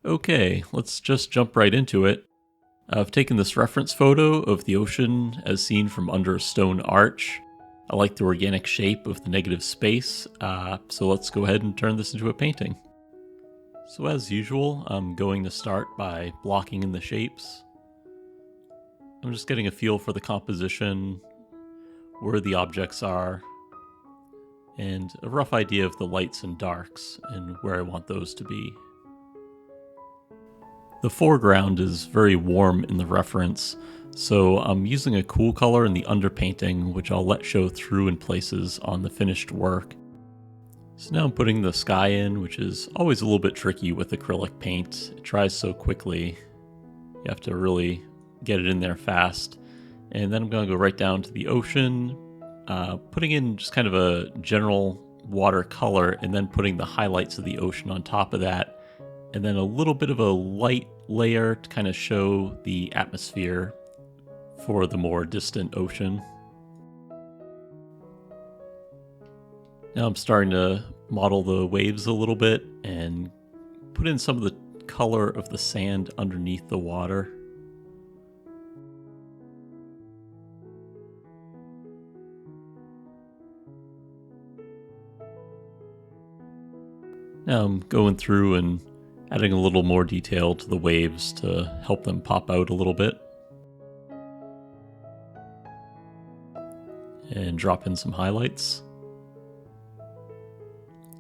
Okay, let's just jump right into it. I've taken this reference photo of the ocean as seen from under a stone arch. I like the organic shape of the negative space, so let's go ahead and turn this into a painting. So as usual, I'm going to start by blocking in the shapes. I'm just getting a feel for the composition, where the objects are, and a rough idea of the lights and darks and where I want those to be. The foreground is very warm in the reference, so I'm using a cool color in the underpainting, which I'll let show through in places on the finished work. So now I'm putting the sky in, which is always a little bit tricky with acrylic paint. It dries so quickly. You have to really get it in there fast. And then I'm going to go right down to the ocean, putting in just kind of a general watercolor and then putting the highlights of the ocean on top of that. And then a little bit of a light layer to kind of show the atmosphere for the more distant ocean. Now I'm starting to model the waves a little bit and put in some of the color of the sand underneath the water. Now I'm going through and adding a little more detail to the waves to help them pop out a little bit. And drop in some highlights.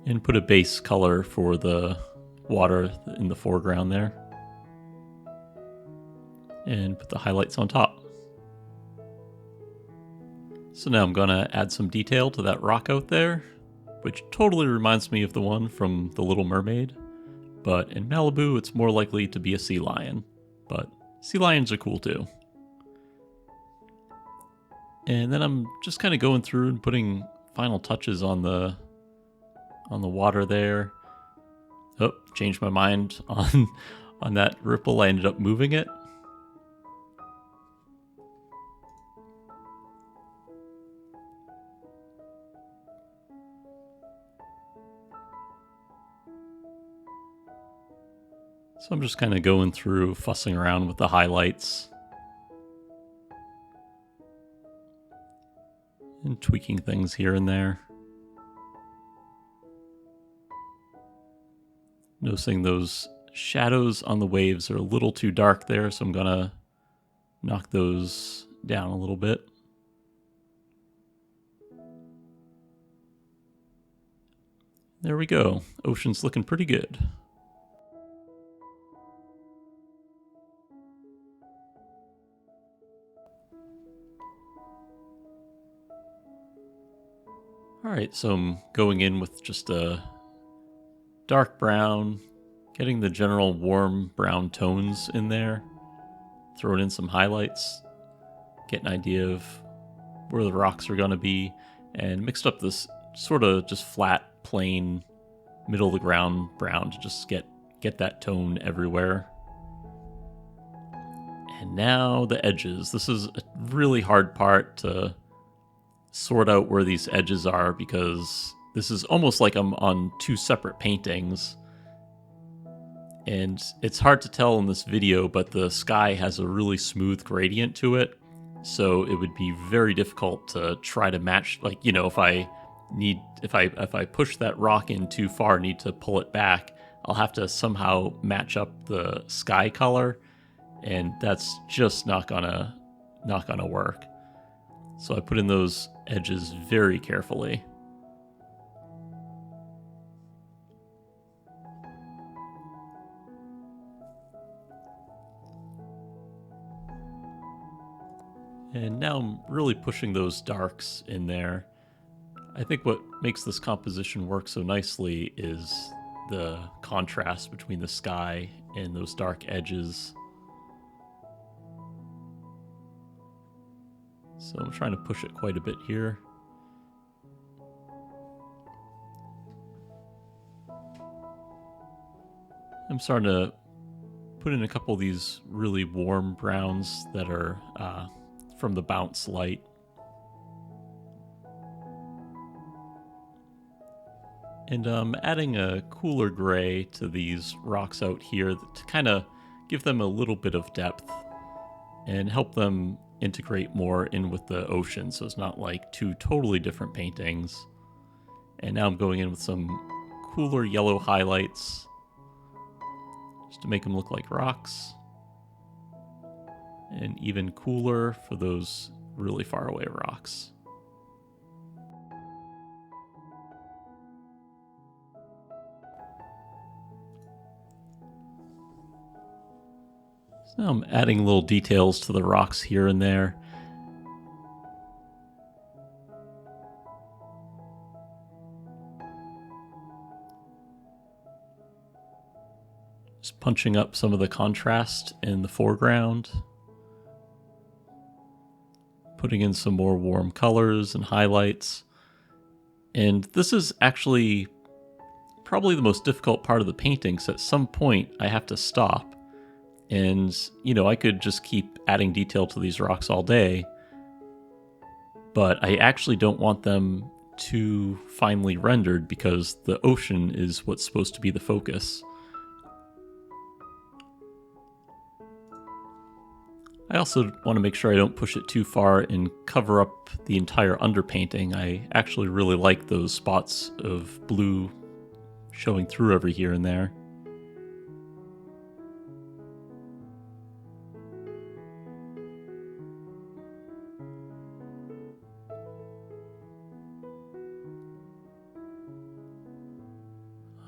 And put a base color for the water in the foreground there. And put the highlights on top. So now I'm going to add some detail to that rock out there, which totally reminds me of the one from The Little Mermaid. But in Malibu, it's more likely to be a sea lion. But sea lions are cool too. And then I'm just kind of going through and putting final touches on the water there. Oh, changed my mind on that ripple. I ended up moving it. So I'm just kind of going through, fussing around with the highlights. And tweaking things here and there. Noticing those shadows on the waves are a little too dark there, so I'm gonna knock those down a little bit. There we go. Ocean's looking pretty good. Alright, so I'm going in with just a dark brown, getting the general warm brown tones in there, throwing in some highlights, get an idea of where the rocks are going to be, and mixed up this sort of just flat, plain, middle of the ground brown to just get that tone everywhere. And now the edges. This is a really hard part to sort out where these edges are because this is almost like I'm on two separate paintings. And it's hard to tell in this video, but the sky has a really smooth gradient to it. So it would be very difficult to try to match, like, you know, if I push that rock in too far, need to pull it back, I'll have to somehow match up the sky color, and that's just not gonna work. So I put in those edges very carefully. And now I'm really pushing those darks in there. I think what makes this composition work so nicely is the contrast between the sky and those dark edges. So I'm trying to push it quite a bit here. I'm starting to put in a couple of these really warm browns that are from the bounce light. And adding a cooler gray to these rocks out here to kind of give them a little bit of depth and help them integrate more in with the ocean, so it's not like two totally different paintings. And now I'm going in with some cooler yellow highlights just to make them look like rocks, and even cooler for those really far away rocks. So now I'm adding little details to the rocks here and there. Just punching up some of the contrast in the foreground. Putting in some more warm colors and highlights. And this is actually probably the most difficult part of the painting, so at some point I have to stop. And, I could just keep adding detail to these rocks all day, but I actually don't want them too finely rendered because the ocean is what's supposed to be the focus. I also want to make sure I don't push it too far and cover up the entire underpainting. I actually really like those spots of blue showing through every here and there.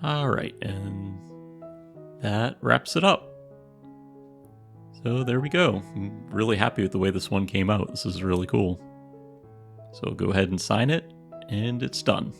All right, and that wraps it up. So there we go. I'm really happy with the way this one came out. This is really cool. So go ahead and sign it, and it's done.